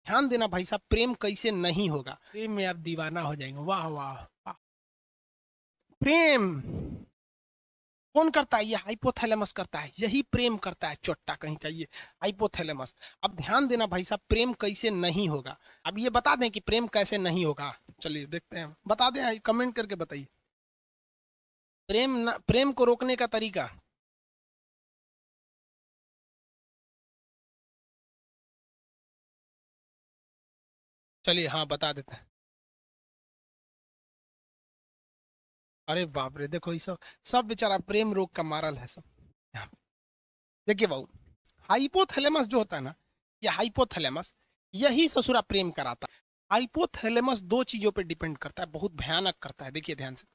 ध्यान देना भाई साहब, प्रेम कैसे नहीं होगा, प्रेम में आप दीवाना हो जाएंगे। वाह वाह वाह। प्रेम कौन करता है? ये हाइपोथैलेमस करता है, यही प्रेम करता है, चोट्टा कहीं का ये हाइपोथैलेमस। अब ध्यान देना भाई साहब, प्रेम कैसे नहीं होगा। अब ये बता दें कि प्रेम कैसे नहीं होगा। चलिए देखते हैं, बता दें, कमेंट करके बताइए। प्रेम को रोकने का तरीका। चलिए हाँ बता देते हैं। अरे बाप रे, देखो ये सब सब बेचारा प्रेम रोग का मारल है सब। देखिए बाबू, हाइपोथैलेमस जो होता है ना, ये हाइपोथैलेमस यही ससुरा प्रेम कराता है। हाइपोथैलेमस दो चीजों पे डिपेंड करता है, बहुत भयानक करता है। देखिए ध्यान से,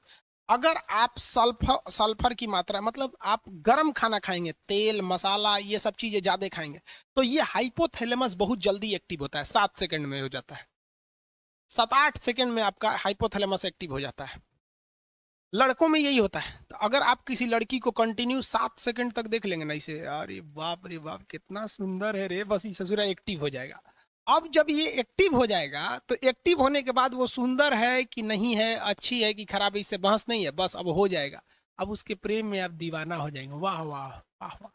अगर आप सल्फर सल्फर की मात्रा, मतलब आप गर्म खाना खाएंगे, तेल मसाला ये सब चीजें ज्यादा खाएंगे, तो ये हाइपोथैलेमस बहुत जल्दी एक्टिव होता है, 7 सेकंड में हो जाता है। 7-8 सेकंड में आपका हाइपोथैलेमस एक्टिव हो जाता है। लड़कों में यही होता है। तो अगर आप किसी लड़की को कंटिन्यू 7 सेकंड तक देख लेंगे ना इसे, अरे बाप रे बाप कितना सुंदर है रे, बस ये ससुरा एक्टिव हो जाएगा। अब जब ये एक्टिव हो जाएगा, तो एक्टिव होने के बाद वो सुंदर है कि नहीं है, अच्छी है कि खराब है, इससे बहस नहीं है, बस अब हो जाएगा। अब उसके प्रेम में आप दीवाना हो जाएंगे। वाह वाह वाह वाह।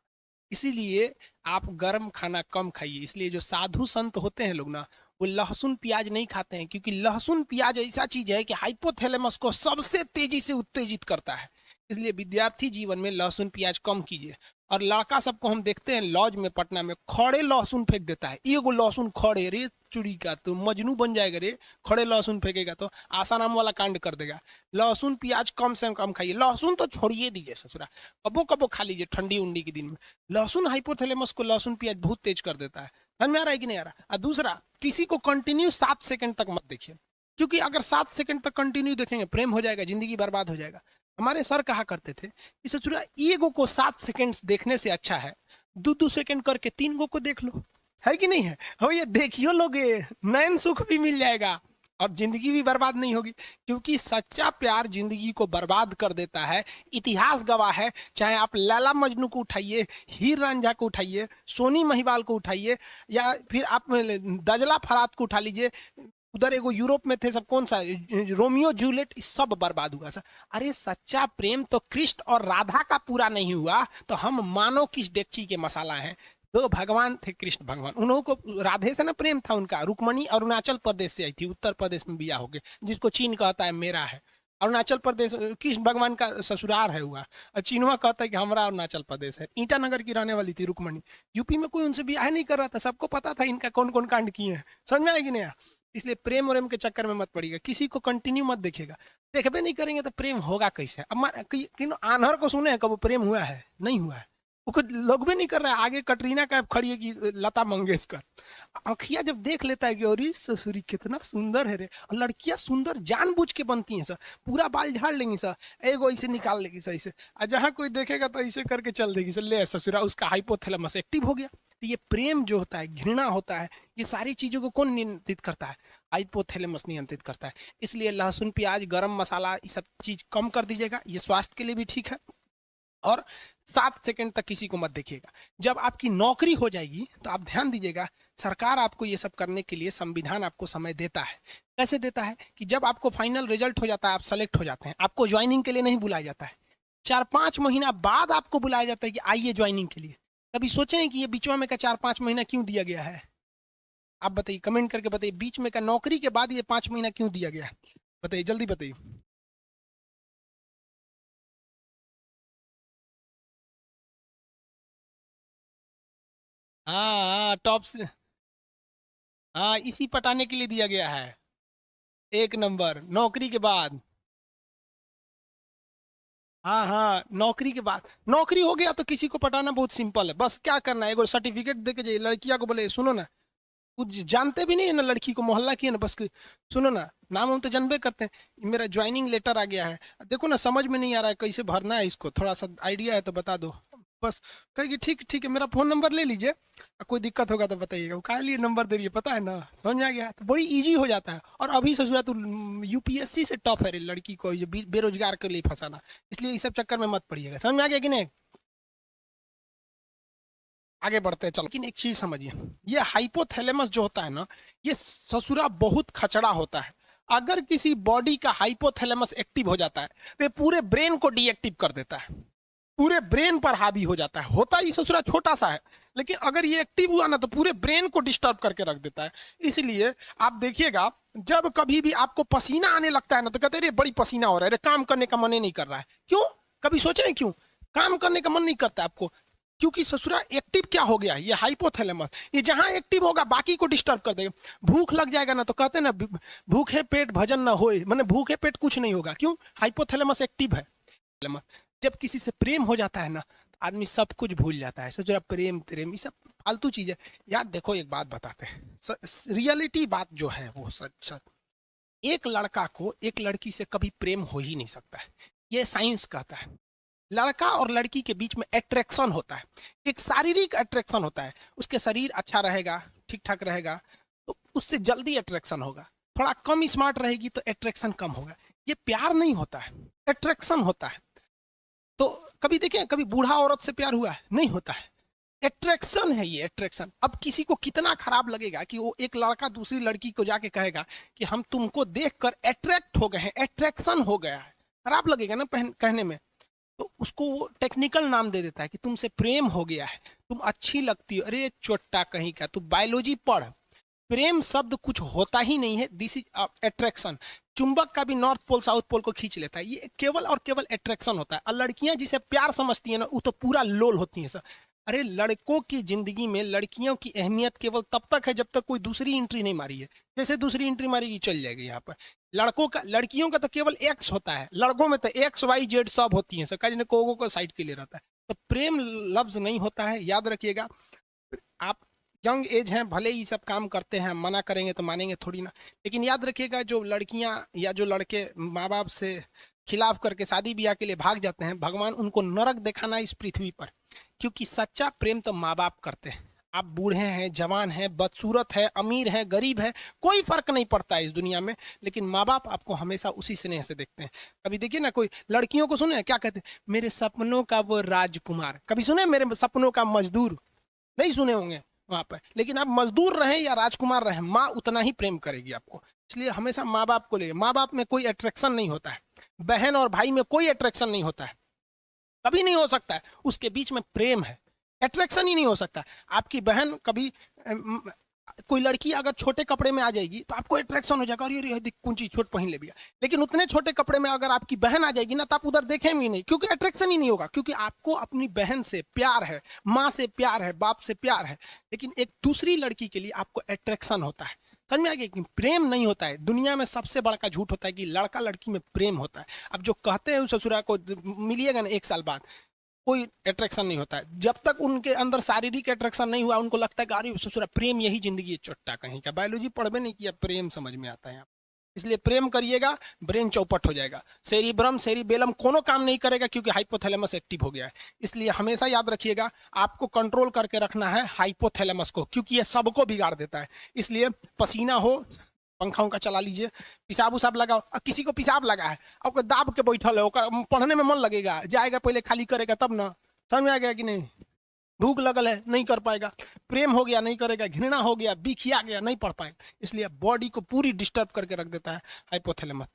इसीलिए आप गर्म खाना कम खाइए। इसलिए जो साधु संत होते हैं लोग ना, वो लहसुन प्याज नहीं खाते हैं, क्योंकि लहसुन प्याज ऐसा चीज है कि हाइपोथैलेमस को सबसे तेजी से उत्तेजित करता है। इसलिए विद्यार्थी जीवन में लहसुन प्याज कम कीजिए। और लड़का सबको हम देखते हैं लॉज में पटना में, खड़े लहसुन फेंक देता है, एगो लहसुन खड़े, रे चुड़ी का तो मजनू बन जाएगा रे। खड़े लहसुन फेंकेगा तो आसाराम वाला कांड कर देगा। लहसुन प्याज कम से कम खाइए। लहसुन तो छोड़िए दीजिए ससुरा, कबो कबो खा लीजिए ठंडी उंडी के दिन में। लहसुन हाइपोथैलेमस को लहसुन प्याज बहुत तेज कर देता है। समझ में आ रहा है कि नहीं आ रहा? और दूसरा, किसी को कंटिन्यू 7 सेकंड तक मत देखिए, क्योंकि अगर 7 सेकंड तक कंटिन्यू देखेंगे, प्रेम हो जाएगा, जिंदगी बर्बाद हो जाएगा। हमारे सर कहा करते थे कि ससुरा ईगो को 7 सेकंड देखने से अच्छा है 2-2 सेकंड करके 3 गो को देख लो। है कि नहीं है? हो, ये देखियो लोगे, नयन सुख भी मिल जाएगा और जिंदगी भी बर्बाद नहीं होगी। क्योंकि सच्चा प्यार जिंदगी को बर्बाद कर देता है। इतिहास गवाह है। चाहे आप लैला मजनू को उठाइए, हीर रांझा को उठाइए, सोनी महिवाल को उठाइए, या फिर आप दजला फरात को उठा लीजिए। उधर एगो यूरोप में थे सब, कौन सा, रोमियो जूलियट, सब बर्बाद हुआ सर। अरे सच्चा प्रेम तो कृष्ण और राधा का पूरा नहीं हुआ, तो हम मानो किस डेगची के मसाला हैं। तो भगवान थे कृष्ण भगवान, उन्हों को राधे से ना प्रेम था उनका। रुक्मणी अरुणाचल प्रदेश से आई थी, उत्तर प्रदेश में बिया हो गए, जिसको चीन कहता है मेरा है। अरुणाचल प्रदेश कृष्ण भगवान का ससुराल है हुआ, और चीनवा कहता है कि हमारा अरुणाचल प्रदेश है। ईटानगर की रहने वाली थी रुक्मणी। यूपी में कोई उनसे ब्याह नहीं कर रहा था, सबको पता था इनका कौन कौन कांड किए हैं। समझ में आएगी नहीं? इसलिए प्रेम और के चक्कर में मत पड़िएगा, किसी को कंटिन्यू मत देखिएगा। देखबे नहीं करेंगे तो प्रेम होगा कैसे? अब आन्हर को सुने हैं कब प्रेम हुआ है? नहीं हुआ है। वो लोग भी नहीं कर रहा है। आगे कटरीना कैफ खड़ी है कि लता मंगेशकर। आंखिया जब देख लेता है कि अरे ससुरी कितना सुंदर है रे, और लड़कियां सुंदर जानबूझ के बनती हैं सर, पूरा बाल झाड़ लेंगी सर, एगो ऐसे निकाल लेगी सर ऐसे, और जहां कोई देखेगा तो ऐसे करके चल देगी सर, ले ससुरा उसका हाइपोथैलेमस एक्टिव हो गया। तो ये प्रेम जो होता है, घृणा होता है, ये सारी चीजों को कौन नियंत्रित करता है? हाइपोथैलेमस नियंत्रित करता है। इसलिए लहसुन प्याज गरम मसाला ये सब चीज कम कर दीजिएगा, ये स्वास्थ्य के लिए भी ठीक है। और 7 सेकंड तक किसी को मत देखिएगा। जब आपकी नौकरी हो जाएगी तो आप ध्यान दीजिएगा, सरकार आपको ये सब करने के लिए, संविधान आपको समय देता है। कैसे देता है? कि जब आपको फाइनल रिजल्ट हो जाता है, आप सेलेक्ट हो जाते हैं, आपको ज्वाइनिंग के लिए नहीं बुलाया जाता है, 4-5 महीना बाद आपको बुलाया जाता है कि आइए ज्वाइनिंग के लिए। कभी सोचे हैं कि ये बीच में का 4-5 महीना क्यों दिया गया है? आप बताइए, कमेंट करके बताइए, बीच में का नौकरी के बाद ये 5 महीना क्यों दिया गया? बताइए, जल्दी बताइए। हाँ हाँ, टॉप से। हाँ, इसी पटाने के लिए दिया गया है। एक नंबर नौकरी के बाद। हाँ हाँ, नौकरी के बाद, नौकरी हो गया तो किसी को पटाना बहुत सिंपल है। बस क्या करना है, एगो सर्टिफिकेट दे के जाइए, लड़कियां को बोले सुनो ना, कुछ जानते भी नहीं है ना लड़की को, मोहल्ला की है ना, बस सुनो ना, नाम हम तो जानबे करते हैं, मेरा ज्वाइनिंग लेटर आ गया है, देखो ना समझ में नहीं आ रहा है कैसे भरना है इसको, थोड़ा सा आइडिया है तो बता दो। बस कहेगी ठीक ठीक है, मेरा फोन नंबर ले लीजिए, कोई दिक्कत होगा तो बताइएगा। वो काहे लिए नंबर दे रही है पता है ना? समझ में आ गया? तो बड़ी इजी हो जाता है। और अभी ससुरा तो यूपीएससी से टफ है रे लड़की को ये बेरोजगार के लिए फंसाना। इसलिए इस सब चक्कर में मत पड़िएगा। समझ में आ गया कि नहीं? आगे बढ़ते हैं चलो। लेकिन एक चीज समझिए, ये हाइपोथैलेमस जो होता है ना, ये ससुरा बहुत खचड़ा होता है। अगर किसी बॉडी का हाइपोथैलेमस एक्टिव हो जाता है तो ये पूरे ब्रेन को डीएक्टिव कर देता है, पूरे ब्रेन पर हावी हो जाता है। होता ही ससुरा छोटा सा है, लेकिन अगर ये एक्टिव हुआ ना तो पूरे ब्रेन को डिस्टर्ब करके रख देता है। इसलिए आप देखिएगा, जब कभी भी आपको पसीना आने लगता है ना तो कहते हैं बड़ी पसीना हो रहा है, काम करने का मन ही नहीं कर रहा है। क्यों? कभी सोचे हैं क्यों काम करने का मन नहीं करता आपको? क्योंकि ससुरा एक्टिव क्या हो गया, ये हाइपोथैलेमस। ये जहां एक्टिव होगा बाकी को डिस्टर्ब कर देगा। भूख लग जाएगा ना तो कहते हैं ना, भूखे पेट भजन ना होए, माने भूखे पेट कुछ नहीं होगा। क्यों? हाइपोथैलेमस एक्टिव है। जब किसी से प्रेम हो जाता है ना तो आदमी सब कुछ भूल जाता है। सोचो प्रेम प्रेम ये सब फालतू चीज है यार। देखो एक बात बताते हैं, रियलिटी बात जो है वो सच। एक लड़का को एक लड़की से कभी प्रेम हो ही नहीं सकता है, ये साइंस कहता है। लड़का और लड़की के बीच में अट्रैक्शन होता है, एक शारीरिक अट्रैक्शन होता है। उसके शरीर अच्छा रहेगा, ठीक ठाक रहेगा तो उससे जल्दी अट्रैक्शन होगा। थोड़ा कम स्मार्ट रहेगी तो अट्रैक्शन कम होगा। ये प्यार नहीं होता है, अट्रैक्शन होता है। तो कभी देखें, कभी बूढ़ा औरत से प्यार हुआ है? नहीं होता है। अट्रैक्शन है ये, अट्रैक्शन। अब किसी को कितना खराब लगेगा कि वो एक लड़का दूसरी लड़की को जाके कहेगा कि हम तुमको देखकर अट्रैक्ट हो गए हैं, अट्रैक्शन हो गया है। खराब लगेगा ना कहने में। तो उसको वो टेक्निकल नाम दे देता है कि तुमसे प्रेम हो गया है, तुम अच्छी लगती हो। अरे चोट्टा कहीं का, तू बायोलॉजी पढ़। प्रेम शब्द कुछ होता ही नहीं है, दिस इज अट्रैक्शन। चुंबक का भी नॉर्थ पोल साउथ पोल को खींच लेता है, ये केवल और केवल अट्रैक्शन होता है। और लड़कियां जिसे प्यार समझती है ना, वो तो पूरा लोल होती है सर। अरे लड़कों की जिंदगी में लड़कियों की अहमियत केवल तब तक है जब तक कोई दूसरी एंट्री नहीं मारी है। जैसे दूसरी एंट्री मारेगी चल जाएगी यहाँ पर। लड़कियों का तो केवल एक्स होता है, लड़कों में तो एक्स वाई जेड सब होती है सर। का को साइड के लिए रहता है। तो प्रेम लफ्ज नहीं होता है, याद रखिएगा। आप यंग एज हैं, भले ही सब काम करते हैं, मना करेंगे तो मानेंगे थोड़ी ना। लेकिन याद रखिएगा, जो लड़कियां या जो लड़के माँ बाप से खिलाफ करके शादी ब्याह के लिए भाग जाते हैं, भगवान उनको नरक दिखाना इस पृथ्वी पर। क्योंकि सच्चा प्रेम तो माँ बाप करते हैं। आप बूढ़े हैं, जवान हैं, बदसूरत है, अमीर है, गरीब है, कोई फर्क नहीं पड़ता है इस दुनिया में। लेकिन माँ बाप आपको हमेशा उसी स्नेह से देखते हैं। कभी देखिए ना, कोई लड़कियों को सुने क्या कहते हैं, मेरे सपनों का वो राजकुमार। कभी सुने मेरे सपनों का मजदूर? नहीं सुने होंगे वहां पर। लेकिन आप मजदूर रहे या राजकुमार रहे, माँ उतना ही प्रेम करेगी आपको। इसलिए हमेशा माँ बाप को ले। माँ बाप में कोई अट्रैक्शन नहीं होता है, बहन और भाई में कोई अट्रैक्शन नहीं होता है, कभी नहीं हो सकता है। उसके बीच में प्रेम है, अट्रैक्शन ही नहीं हो सकता। आपकी बहन कभी कोई लड़की अगर छोटे कपड़े में आ जाएगी तो आपको अट्रैक्शन हो जाएगा, अरे देख कौन चीज छोट पहन ले भैया। लेकिन उतने छोटे कपड़े में अगर आपकी बहन आ जाएगी ना तो आप उधर देखेंगे ही नहीं, क्योंकि अट्रैक्शन ही नहीं होगा। क्योंकि आपको अपनी बहन से प्यार है, माँ से प्यार है, बाप से प्यार है। लेकिन एक दूसरी लड़की के लिए आपको अट्रैक्शन होता है। समझ में आ गया कि प्रेम नहीं होता है। दुनिया में सबसे बड़ा झूठ होता है कि लड़का लड़की में प्रेम होता है। अब जो कहते हैं उस ससुरा को मिलिएगा ना 1 साल बाद, कोई अट्रैक्शन नहीं होता है। जब तक उनके अंदर शारीरिक अट्रैक्शन नहीं हुआ, उनको लगता है कि अरे ससुरा प्रेम यही जिंदगी है। चोट्टा कहीं का, बायोलॉजी पढ़वे नहीं किया, प्रेम समझ में आता है। इसलिए प्रेम करिएगा, ब्रेन चौपट हो जाएगा। सेरिब्रम सेरिबेलम कोनो काम नहीं करेगा, क्योंकि हाइपोथैलेमस एक्टिव हो गया है। इसलिए हमेशा याद रखिएगा, आपको कंट्रोल करके रखना है हाइपोथैलेमस को, क्योंकि ये सबको बिगाड़ देता है। इसलिए पसीना हो, पंखा उनका चला लीजिए, पिसाब उसाब लगाओ। अब किसी को पिसाब लगा है, अब दाब के बैठल है, पढ़ने में मन लगेगा, जाएगा पहले खाली करेगा तब ना। समझ में आ गया कि नहीं? भूख लगल है, नहीं कर पाएगा। प्रेम हो गया, नहीं करेगा। घृणा हो गया, बिखिया गया, नहीं पढ़ पाएगा। इसलिए बॉडी को पूरी डिस्टर्ब करके रख देता है हाइपोथैलेमस।